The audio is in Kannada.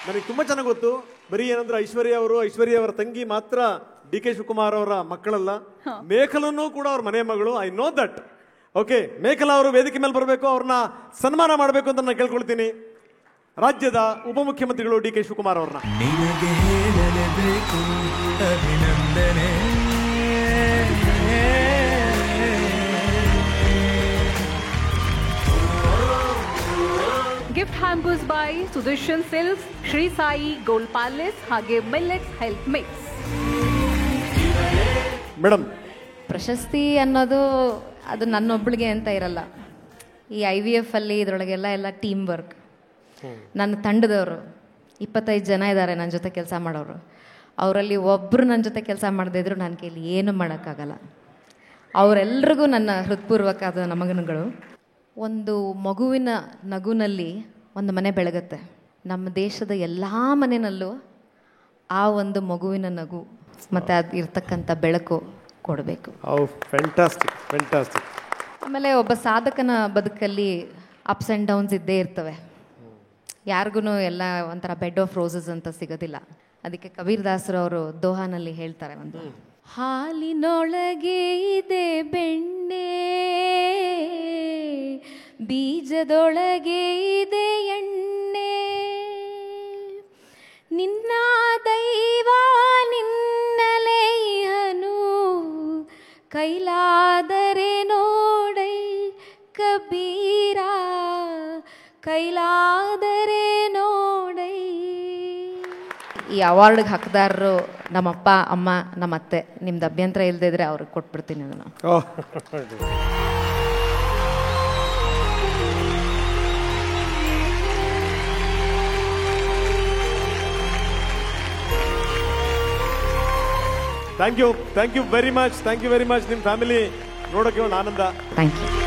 ನನಗೆ ತುಂಬಾ ಚೆನ್ನಾಗಿ ಗೊತ್ತು. ಬರೀ ಏನಂದ್ರೆ ಐಶ್ವರ್ಯ ಅವರ ತಂಗಿ ಮಾತ್ರ ಡಿ ಕೆ ಶಿವಕುಮಾರ್ ಅವರ ಮಕ್ಕಳಲ್ಲ, ಮೇಖಲನ್ನು ಕೂಡ ಅವ್ರ ಮನೆ ಮಗಳು. I know that. Okay, mekhela ಅವರು ವೇದಿಕೆ ಮೇಲೆ ಬರಬೇಕು, ಅವ್ರನ್ನ ಸನ್ಮಾನ ಮಾಡಬೇಕು ಅಂತ ನಾನು ಕೇಳ್ಕೊಳ್ತೀನಿ. ರಾಜ್ಯದ ಉಪಮುಖ್ಯಮಂತ್ರಿಗಳು ಡಿ ಕೆ ಶಿವಕುಮಾರ್ ಅವ್ರನ್ನ. ಅಭಿನಂದನೆ. Gift hampers by Sudarshan silks, Shri Sai gold palace ಹಾಗೆ ಮಿಲ್ಲೆಟ್ಸ್ ಹೆಲ್ತ್ ಮಿಕ್ಸ್. ಮೇಡಮ್, ಪ್ರಶಸ್ತಿ ಅನ್ನೋದು ಅದು ನನ್ನೊಬ್ಬಳಿಗೆ ಅಂತ ಇರಲ್ಲ. ಈ IVF ಅಲ್ಲಿ ಇದರೊಳಗೆಲ್ಲ ಟೀಮ್ ವರ್ಕ್. ನನ್ನ ತಂಡದವರು 25 ಜನ ಇದ್ದಾರೆ ನನ್ನ ಜೊತೆ ಕೆಲಸ ಮಾಡೋರು. ಅವರಲ್ಲಿ ಒಬ್ಬರು ನನ್ನ ಜೊತೆ ಕೆಲಸ ಮಾಡದೇ ಇದ್ರು ನನ್ನ ಕೈಲಿ ಏನು ಮಾಡೋಕ್ಕಾಗಲ್ಲ. ಅವರೆಲ್ಲರಿಗೂ ನನ್ನ ಹೃತ್ಪೂರ್ವಕವಾದ ನಮನಗಳು. ಒಂದು ಮಗುವಿನ ನಗುನಲ್ಲಿ ಒಂದು ಮನೆ ಬೆಳಗುತ್ತೆ. ನಮ್ಮ ದೇಶದ ಎಲ್ಲ ಮನೆಯಲ್ಲೂ ಆ ಒಂದು ಮಗುವಿನ ನಗು ಮತ್ತು ಅದು ಇರ್ತಕ್ಕಂಥ ಬೆಳಕು ಕೊಡಬೇಕು. ಆಮೇಲೆ ಒಬ್ಬ ಸಾಧಕನ ಬದುಕಲ್ಲಿ ಅಪ್ಸ್ ಆ್ಯಂಡ್ ಡೌನ್ಸ್ ಇದ್ದೇ ಇರ್ತವೆ. ಯಾರಿಗೂ ಎಲ್ಲ ಒಂಥರ ಬೆಡ್ ಆಫ್ ರೋಸಸ್ ಅಂತ ಸಿಗೋದಿಲ್ಲ. ಅದಕ್ಕೆ ಕಬೀರ್ ದಾಸರು ಅವರು ದೋಹಾನಲ್ಲಿ ಹೇಳ್ತಾರೆ, ಒಂದು ಹಾಲಿನೊಳಗೆ ಇದೆ ಬೆಣ್ಣೆ, ಬೀಜದೊಳಗೆ ಇದೆ ಎಣ್ಣೆ, ನಿನ್ನ ದೈವ ನಿನ್ನಲೇ ಇಹನು, ಕೈಲಾದರೆ ನೋಡೈ ಕಬೀರ, ಕೈಲಾದರೆ ನೋಡೈ. ಈ ಅವಾರ್ಡ್ಗೆ ಹಕ್ಕದಾರರು ನಮ್ಮಪ್ಪ ಅಮ್ಮ ನಮ್ಮ ಅತ್ತೆ. ನಿಮ್ದು ಅಭ್ಯಂತರ ಇಲ್ಲದೆ ಇದ್ರೆ ಅವ್ರಿಗೆ ಕೊಟ್ಬಿಡ್ತೀನಿ ಅದನ್ನು. Thank you very much. ನಿಮ್ಮ ಫ್ಯಾಮಿಲಿ ನೋಡೋಕೆ ಒಂದು ಆನಂದ. Thank you.